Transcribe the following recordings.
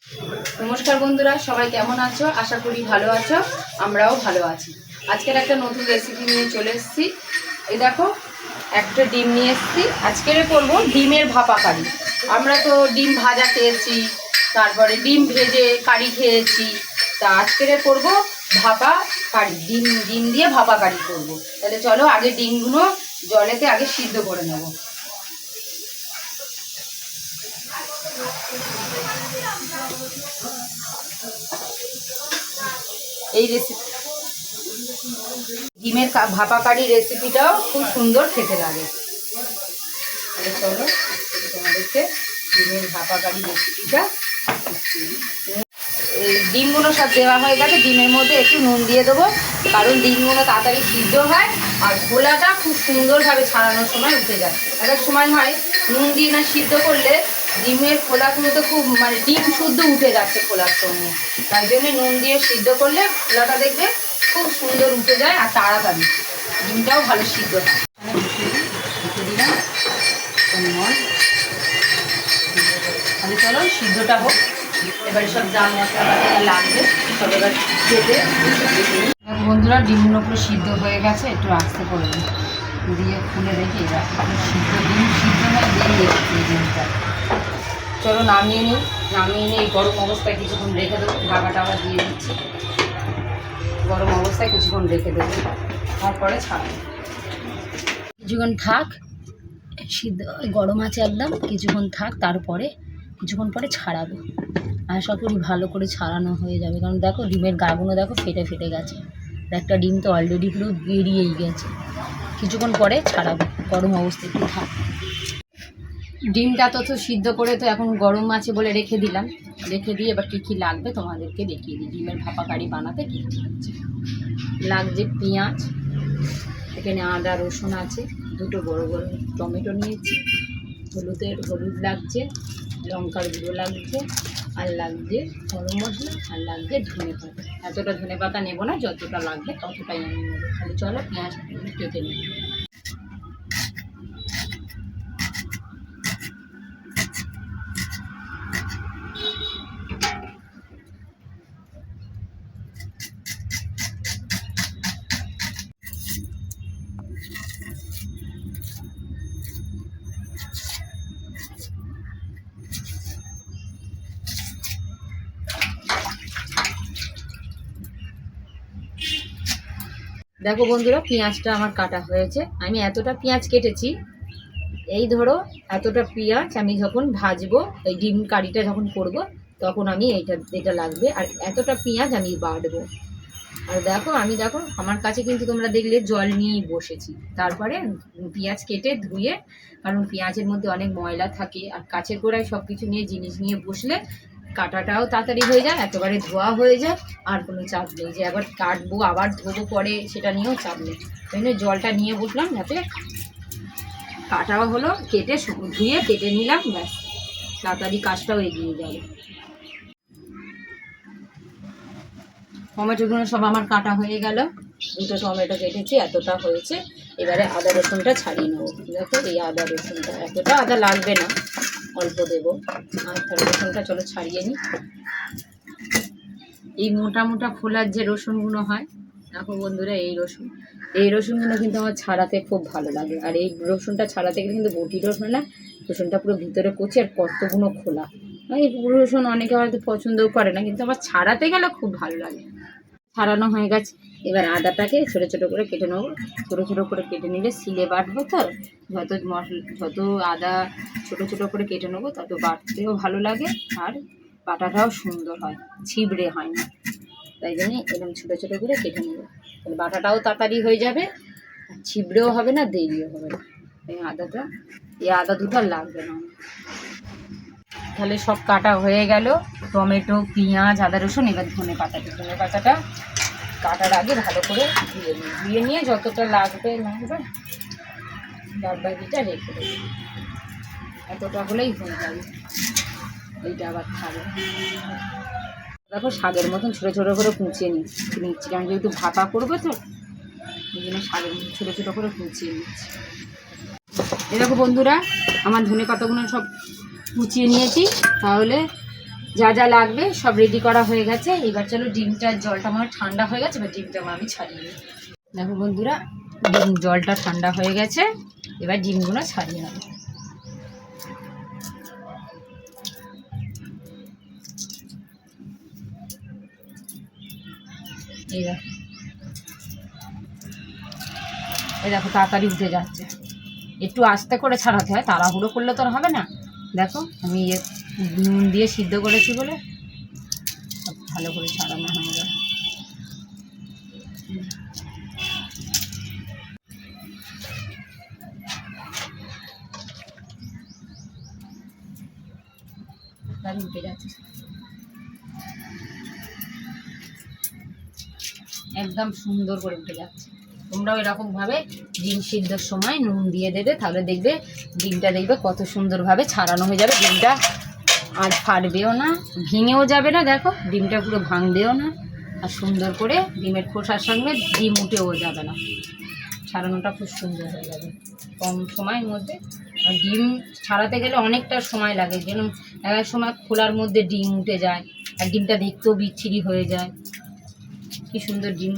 নমস্কার বন্ধুরা, সবাই কেমন আছো? আশা করি ভালো আছো, আমরাও ভালো আছি। আজকের একটা নতুন রেসিপি নিয়ে চলে এসেছি। এই দেখো, একটা ডিম নিয়ে এসেছি। আজকের করব ডিমের ভাপা কারি। আমরা তো ডিম ভাজা খেয়েছি, তারপরে ডিম ভেজে কারি খেয়েছি। তা আজকের করব ভাপা কারি, ডিম দিয়ে ভাপা কারি করব। তাহলে চলো আগে ডিমগুলো জলেতে আগে সিদ্ধ করে নেব। এই রেসিপি ডিমের ভাপা কারি রেসিপিটাও খুব সুন্দর খেতে লাগে। তাহলে চলো তোমাদেরকে ডিমের ভাপা কারি রেসিপিটা। এই ডিমগুলো সব দেওয়া হয়ে গেছে। ডিমের মধ্যে একটু নুন দিয়ে দেবো, কারণ ডিমগুলো তাড়াতাড়ি সিদ্ধ হয় আর খোলাটা খুব সুন্দরভাবে ছাড়ানোর সময় উঠে যায়। এক সময় হয় নুন দিয়ে না সিদ্ধ করলে ডিমের খোলাগুলোতে খুব ডিম শুদ্ধ উঠে যাচ্ছে খোলার সঙ্গে। তাই জন্য নুন দিয়ে সিদ্ধ করলে খোলাটা দেখবে খুব সুন্দর উঠে যায় আর তাড়াতাড়ি ডিমটাও ভালো সিদ্ধ হয়। ঢুকে দিলাম তাহলে চলো সিদ্ধটা হোক। এবারে সব যা মশলা লাগবে সব এবার খেতে। বন্ধুরা, ডিমগুলো পুরো সিদ্ধ হয়ে গেছে, একটু আস্তে করে দিয়ে খুলে রেখে এবার সিদ্ধ হয়ে বেরিয়ে এসেছে ডিমটা। চলো নামিয়ে নিই। এই গরম অবস্থায় কিছুক্ষণ রেখে দেবো। ঢাকাটা আবার দিয়ে দিচ্ছি। গরম অবস্থায় কিছুক্ষণ রেখে দেবো, তারপরে ছাড়বো। কিছুক্ষণ থাক, সিদ্ধ গরম আছে একদম, কিছুক্ষণ থাক, তারপরে কিছুক্ষণ পরে ছাড়াবো। আশা করি ভালো করে ছাড়ানো হয়ে যাবে, কারণ দেখো ডিমের গাগুলো দেখো ফেটে গেছে। একটা ডিম তো অলরেডি পুরো বেরিয়েই গেছে। কিছুক্ষণ পরে ছাড়াবো, গরম অবস্থায় একটু থাক। ডিমটা তো সিদ্ধ করে তো এখন গরম আছে বলে রেখে দিলাম। রেখে দিয়ে এবার কী কী লাগবে তোমাদেরকে দেখিয়ে দিই। ডিমের ভাপা কারি বানাতে কী কী লাগছে পেঁয়াজ, এখানে আদা রসুন আছে, দুটো বড় বড় টমেটো নিয়েছি, হলুদ লাগছে, লঙ্কার গুঁড়ো লাগছে, আর লাগছে গরম মশলা, আর লাগছে ধনে পাতা। এতটা ধনে পাতা নেবো না, যতটা লাগবে ততটাই আমি নেবো। তাহলে চলো পেঁয়াজ কেটে নেব। দেখো বন্ধুরা, পেঁয়াজটা আমার কাটা হয়েছে। আমি এতটা পেঁয়াজ কেটেছি। এই ধরো এতটা পেঁয়াজ আমি যখন ভাজবো, এই ডিম কারিটা যখন করব, তখন আমি এটা লাগবে। আর এতটা পেঁয়াজ আমি বাটবো। আর দেখো আমার কাছে কিন্তু তোমরা দেখলে জল নিয়েই বসেছি। তারপরে পেঁয়াজ কেটে ধুয়ে, কারণ পেঁয়াজের মধ্যে অনেক ময়লা থাকে, আর কাছের গোড়ায় সব কিছু নিয়ে জিনিস নিয়ে বসলে কাটাটাও তাড়াতাড়ি হয়ে যায়, একেবারে ধোয়া হয়ে যায়, আর কোনো চাপ নেই যে আবার কাটবো আবার ধোবো পরে, সেটা নিয়েও চাপ নেই। ওই জন্য জলটা নিয়ে বসলাম, যাতে কাটাও হলো, কেটে ধুয়ে কেটে নিলাম, ব্যাস তাড়াতাড়ি কাজটাও এগিয়ে যাবে। টমেটোগুলো সব আমার কাটা হয়ে গেল। দুটো টমেটো কেটেছি, এতটা হয়েছে। এবারে আদা রসুনটা ছাড়িয়ে নেবো। দেখো এই আদা রসুনটা, এতটা আদা লাগবে না, অল্প দেবো। আর রসুনটা চলো ছাড়িয়ে নিই। এই মোটা মোটা খোলার যে রসুনগুলো হয়, দেখো বন্ধুরা, এই রসুনগুলো কিন্তু আমার ছাড়াতে খুব ভালো লাগে। আর এই রসুনটা ছাড়াতে গেলে কিন্তু বটি রসুন না, রসুনটা পুরো ভিতরে কচি আর কতগুলো খোলা। এই পুরো রসুন অনেকে হয়তো পছন্দও করে না, কিন্তু আমার ছাড়াতে গেলে খুব ভালো লাগে। ছাড়ানো হয়ে গেছে। এবার আদাটাকে ছোটো ছোটো করে কেটে নেবো। ছোটো ছোটো করে কেটে নিলে সিলে বাটবো তো, যত আদা ছোটো ছোটো করে কেটে নেবো তত বাটতেও ভালো লাগে, আর বাটাটাও সুন্দর হয়, ছিবড়ে হয় না। তাই জন্যে এরকম ছোটো ছোটো করে কেটে নেবো, তাহলে বাটাটাও তাড়াতাড়ি হয়ে যাবে, ছিবড়েও হবে না, দেরিও হবে না। এই আদা দুটো লাগবে না। তাহলে সব কাটা হয়ে গেল, টমেটো, পেঁয়াজ, আদা রসুন। এবার ধনে পাতাটা কাটার আগে ভালো করে ধুয়ে নিয়ে যতটা লাগবে বাদ বাকিটা রেখে দেবো। এতটা হলেই হয়ে যাবে, এইটা আবার খাবে। দেখো শাকের মতন ছোটো ছোটো করে কুচিয়ে নিচ্ছি, কারণ যেহেতু ভাপা করবো তো, ওই জন্য শাকের মতন ছোটো ছোটো করে কুচিয়ে নিচ্ছি। এই দেখো বন্ধুরা, আমার ধনে পাতাগুলো সব কুচিয়ে নিয়েছি। তাহলে যা যা লাগবে সব রেডি করা হয়ে গেছে। এবার চলো ডিমটার জলটা আমার ঠান্ডা হয়ে গেছে, এবার ডিমটা আমি ছাড়িয়ে নিই। দেখো বন্ধুরা, ডিম জলটা ঠান্ডা হয়ে গেছে, এবার ডিমগুলো ছাড়িয়ে নেব। এই দেখো তাড়াতাড়ি উঠে যাচ্ছে, একটু আস্তে করে ছাড়াতে হয়, তাড়াহুড়ো করলে তো আর হবে না। দেখো আমি নুন দিয়ে সিদ্ধ করেছি বলে সব ভালো করে ছাড়ানো হয়ে যাবে। উঠে যাচ্ছে একদম সুন্দর করে উঠে যাচ্ছে। তোমরাও এরকমভাবে ডিম সিদ্ধর সময় নুন দিয়ে দেবে, তাহলে দেখবে ডিমটা দেখবে কত সুন্দরভাবে ছাড়ানো হয়ে যাবে। ডিমটা আর ফাটবেও না, ভেঙেও যাবে না। দেখো ডিমটা পুরো ভাঙবেও না, আর সুন্দর করে ডিমের খোসার সঙ্গে ডিম উঠেও যাবে না। ছাড়ানোটা খুব সুন্দর হয়ে যাবে কম সময়ের মধ্যে। আর ডিম ছাড়াতে গেলে অনেকটা সময় লাগে, যেন এক সময় খোলার মধ্যে ডিম উঠে যায়, আর ডিমটা দেখতেও বিচ্ছিরি হয়ে যায়। কি সুন্দর ডিম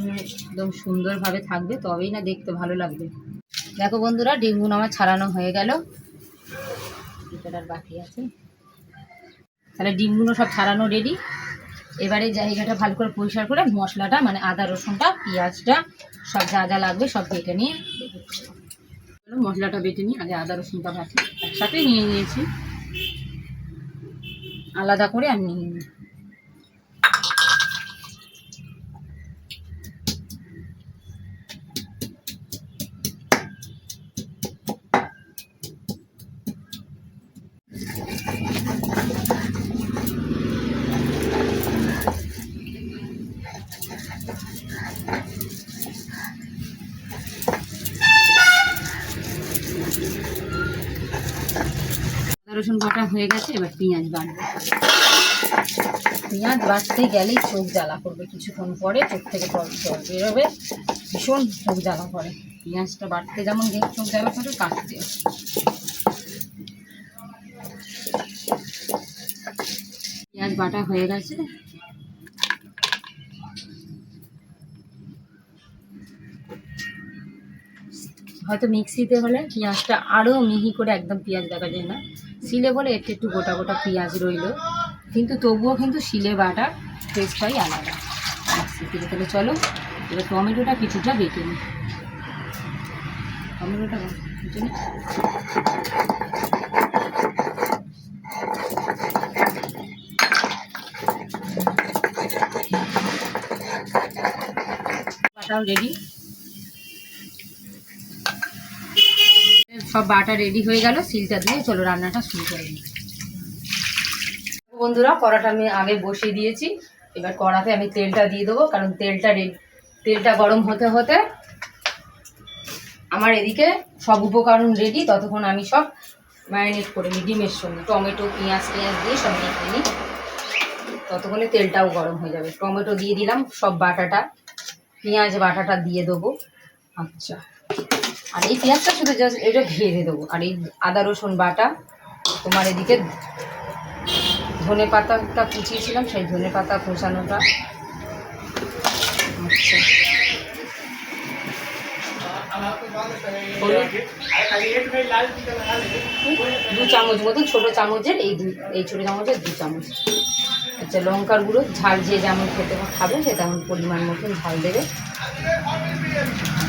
একদম সুন্দরভাবে থাকবে, তবেই না দেখতে ভালো লাগবে। দেখো বন্ধুরা, ডিমগুলো আমার ছাড়ানো হয়ে গেল, আর বাকি আছে। তাহলে ডিমগুলো সব ছাড়ানো রেডি। এবারে জায়গাটা ভালো করে পরিষ্কার করে মশলাটা মানে আদা রসুনটা পেঁয়াজটা সব যা যা লাগবে সব বেটে নিয়ে মশলাটা বেটে নিয়ে আগে আদা রসুনটা ভাজি একসাথে নিয়ে নিয়েছি, আলাদা করে আমি নিয়ে নিই। রসুন বাটা হয়ে গেছে, এবার পেঁয়াজ বাটবো। পেঁয়াজ বাটতে গেলেই চোখ জ্বালা করবে, কিছুক্ষণ পরে চোখ থেকে জল বেরোবে, ভীষণ চোখ জ্বালা করে। পেঁয়াজটা বাটতে যেমন চোখ জ্বালা করে, কাটতে পেঁয়াজ বাটা হয়ে গেছে। হয়তো মিক্সিতে হলে পেঁয়াজটা আরও মিহি করে একদম পেঁয়াজ দেখা যায় না, শিলে বলে একটু একটু গোটা গোটা পেঁয়াজ রইল, কিন্তু তবুও কিন্তু শিলে বাটার টেস্টটাই আলাদা মিক্সিতে। তাহলে চলো এবার টমেটোটা কিছুটা বেটে নিই। টমেটোটা বেটে নিই। বাটাও রেডি, সব বাটা রেডি হয়ে গেল। সিলটা দিয়ে চলো রান্নাটা শুরু করে নিই। বন্ধুরা, কড়াটা আমি আগে বসিয়ে দিয়েছি, এবার কড়াতে আমি তেলটা দিয়ে দেবো, কারণ তেলটা গরম হতে হতে আমার এদিকে সব উপকরণ রেডি। ততক্ষণ আমি সব ম্যারিনেট করে নিই ডিমের সঙ্গে, টমেটো পেঁয়াজ দিয়ে সব মেখে নিই, ততক্ষণে তেলটাও গরম হয়ে যাবে। টমেটো দিয়ে দিলাম, সব বাটাটা পেঁয়াজ বাটাটা দিয়ে দেবো। আচ্ছা, আর এই পেঁয়াজটা শুধু জাস্ট এটা ঘিরে দেবো। আর এই আদা রসুন বাটা, তোমার এদিকে ধনে পাতাটা কুচিয়েছিলাম, সেই ধনে পাতা কুচানোটা। আচ্ছা, দু চামচ মতন, ছোটো চামচের এই ছোটো চামচের 2 চামচ। আচ্ছা, লঙ্কার গুঁড়ো ঝাল যে যেমন খেতে খাবে সে তেমন পরিমাণ মতন ঝাল দেবে।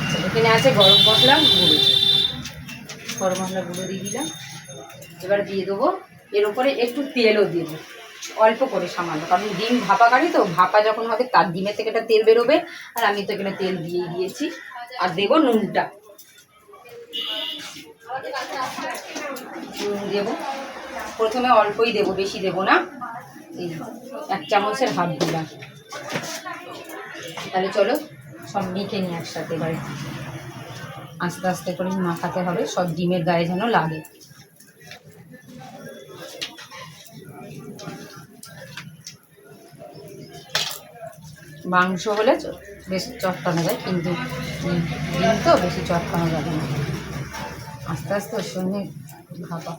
আচ্ছা, এখানে আছে গরম মশলার গুঁড়ো দিয়ে দিলাম। এবার দিয়ে দেবো এর উপরে একটু তেলও দেবো, অল্প করে সামান্য, কারণ ডিম ভাপা কারি তো, ভাপা যখন হবে তার ডিমের থেকে একটা তেল বেরোবে, আর আমি তো এখানে তেল দিয়ে দিয়েছি। আর দেবো নুনটা, নুন দেবো প্রথমে অল্পই দেবো, বেশি দেবো না, এই 1 চামচের হাফ দিলাম। তাহলে চলো সব মেখে নিই একসাথে। এবার আস্তে আস্তে করে মাখাতে হবে, সব ডিমের গায়ে যেন লাগে। মাংস হলে বেশি চটকানো যায়, কিন্তু ডিম তো বেশি চটকানো যাবে না। আস্তে আস্তে ওর সঙ্গে ভাপা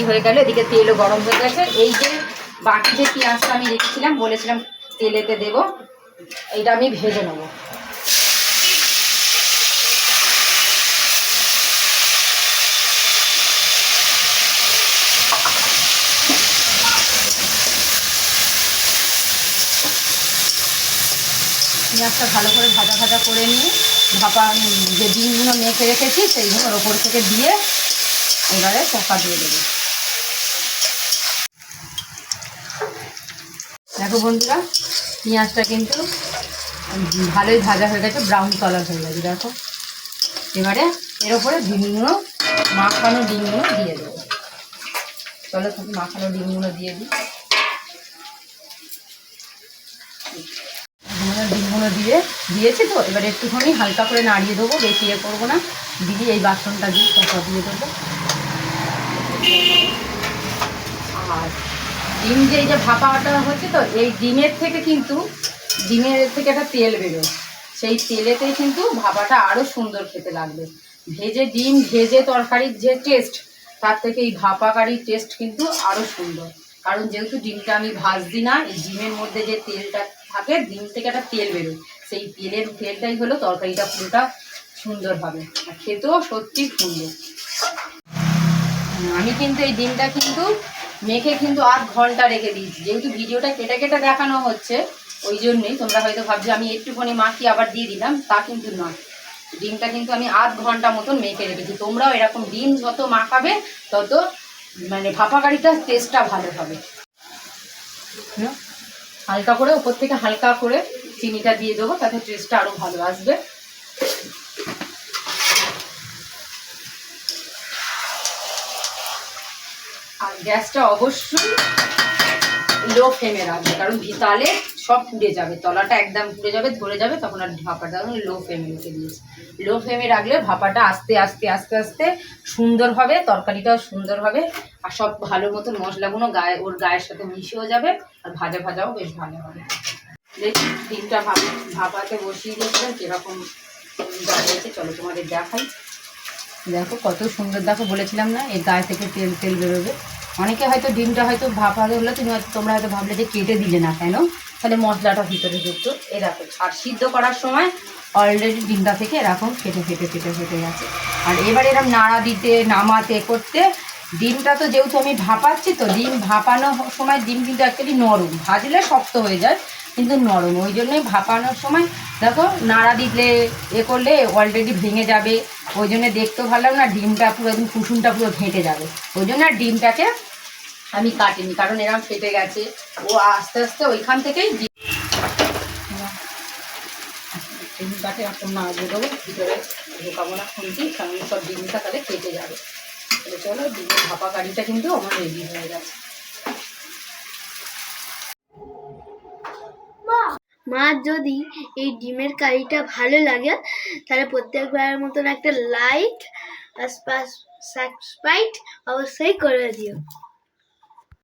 হয়ে গেল, এদিকে তেলও গরম হয়ে গেছে। এই যে বাকি যে পেঁয়াজটা আমি রেখেছিলাম, বলেছিলাম তেলেতে দেব, এটা আমি ভেজে নেবো। পেঁয়াজটা ভালো করে ভাজা ভাজা করে নিয়ে ভাপা যে ডিমগুলো মেখে রেখেছি সেইগুলোর ওপর থেকে দিয়ে এবারে চাপা দিয়ে দেবো। দেখো বন্ধুরা, পেঁয়াজটা কিন্তু ভালোই ভাজা হয়ে গেছে, ব্রাউন কালার হয়ে গেছে। দেখো এবারে এর ওপরে ডিমগুলো, মাখানো ডিমগুলো দিয়ে দেবো। চলো মাখানো ডিমগুলো দিয়ে দিই। ডিমগুলো দিয়েছি তো, এবারে একটুখানি হালকা করে নাড়িয়ে দেবো, বেশি ইয়ে করবো না। দিয়ে এই বাসনটা দিয়ে চাপা দিয়ে দেবো। আর ডিম যে এই যে ভাপাটা হচ্ছে তো, এই ডিমের থেকে একটা তেল বেরোয়, সেই তেলেতেই কিন্তু ভাপাটা আরও সুন্দর খেতে লাগবে। ডিম ভেজে তরকারির যে টেস্ট, তার থেকে এই ভাপা কারির টেস্ট কিন্তু আরও সুন্দর। কারণ যেহেতু ডিমটা আমি ভাজছি না, এই ডিমের মধ্যে যে তেলটা থাকে, ডিম থেকে একটা তেল বেরোয়, সেই তেলটাই হলো তরকারিটা পুরোটা সুন্দর হবে, আর খেতেও সত্যি সুন্দর। আমি কিন্তু এই ডিমটা কিন্তু মেখে কিন্তু 8 ঘন্টা রেখে দিয়েছি। যেহেতু ভিডিওটা কেটে কেটে দেখানো হচ্ছে, ওই জন্যই তোমরা হয়তো ভাবছো আমি একটুখানি মাখিয়ে আবার দিয়ে দিলাম, তা কিন্তু নয়। ডিমটা কিন্তু আমি 8 ঘন্টা মতন মেখে রেখেছি। তোমরাও এরকম ডিম যত মাখাবে তত মানে ভাপা কারিটার টেস্টটা ভালো হবে। হালকা করে উপর থেকে হালকা করে চিনিটা দিয়ে দেবো, তাতে টেস্টটা আরও ভালো আসবে। আর গ্যাসটা অবশ্যই লো ফ্লেমে রাখবে, কারণ তাহলে সব পুড়ে যাবে, তলাটা একদম পুড়ে যাবে, ধরে যাবে, তখন আর ভাপাটা লো ফ্লেমে রেখে দিয়েছি। লো ফ্লেমে রাখলে ভাপাটা আস্তে আস্তে আস্তে আস্তে সুন্দর হবে, তরকারিটাও সুন্দর হবে, আর সব ভালো মতন মশলাগুলো ওর গায়ের সাথে মিশেও যাবে, আর ভাজা ভাজাও বেশ ভালো হবে। দেখি ডিমটা ভাপাতে বসিয়ে দিয়েছিলাম কীরকম হয়েছে, চলো তোমাদের দেখাই। দেখো কত সুন্দর, দেখো বলেছিলাম না এই গায়ে থেকে তেল বেরোবে। অনেকে হয়তো ডিমটা হয়তো ভাপাতে হলে তোমরা হয়তো ভাবলে যে কেটে দিলে না কেন, তাহলে মশলাটা ভিতরে ঢুকতো। এরকম আর সিদ্ধ করার সময় অলরেডি ডিমটা থেকে এরকম ফেটে গেছে। আর এবার এরকম নাড়া দিতে নামাতে করতে, ডিমটা তো যেহেতু আমি ভাপাচ্ছি তো, ডিম ভাপানোর সময় ডিম কিন্তু অ্যাকচুয়ালি নরম, ভাজলে শক্ত হয়ে যায় কিন্তু নরম, ওই জন্যই ভাপানোর সময় দেখো নাড়া দিলে করলে অলরেডি ভেঙে যাবে, ওই জন্য দেখতেও ভালো না, ডিমটা পুরো একদম কুসুমটা পুরো ঘেঁটে যাবে। ওই জন্য আর ডিমটাকে আমি কাটিনি, কারণ এরকম ফেটে গেছে, ও আস্তে আস্তে ওইখান থেকেই ডিম কাটে এখন না দিয়ে দেবো, ভিতরে ঢোকাবো না খুঁটি, কারণ সব ডিমটা তাহলে কেটে যাবে। চলো ডিমের ভাপা কারিটা কিন্তু আমার রেডি হয়ে গেছে। মার যদি এই ডিমের কারিটা ভালো লাগে তাহলে প্রত্যেকবারের মতন একটা লাইক আর সাবস্ক্রাইব অবশ্যই করে দিও।